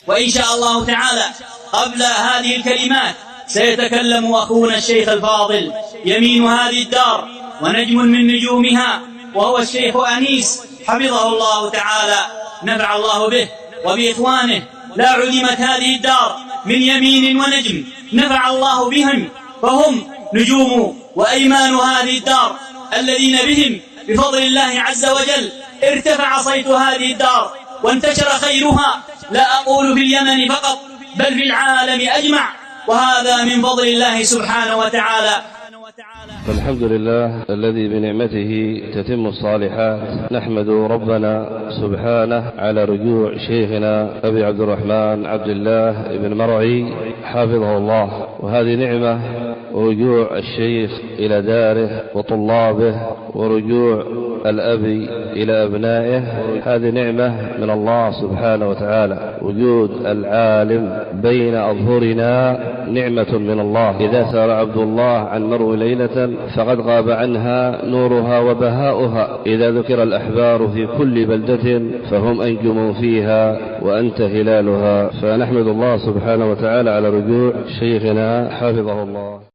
وإن شاء الله تعالى قبل هذه الكلمات سيتكلم أخونا الشيخ الفاضل يمين هذه الدار ونجم من نجومها، وهو الشيخ أنيس حفظه الله تعالى، نفع الله به وبإخوانه. لا علمت هذه الدار من يمين ونجم نفع الله بهم، فهم نجوم وأيمان هذه الدار الذين بهم بفضل الله عز وجل ارتفع صيت هذه الدار وانتشر خيرها، لا أقول في اليمن فقط بل في العالم أجمع، وهذا من فضل الله سبحانه وتعالى. فالحمد لله الذي بنعمته تتم الصالحات. نحمد ربنا سبحانه على رجوع شيخنا أبي عبد الرحمن عبد الله بن مرعي حافظه الله، وهذه نعمة، ورجوع الشيخ إلى داره وطلابه ورجوع الأب إلى أبنائه هذه نعمة من الله سبحانه وتعالى. وجود العالم بين أظهرنا نعمة من الله. إذا سار عبد الله عن مرو ليلة فقد غاب عنها نورها وبهاؤها. إذا ذكر الأحبار في كل بلدة فهم أنجم فيها وأنت هلالها. فنحمد الله سبحانه وتعالى على رجوع شيخنا حفظه الله.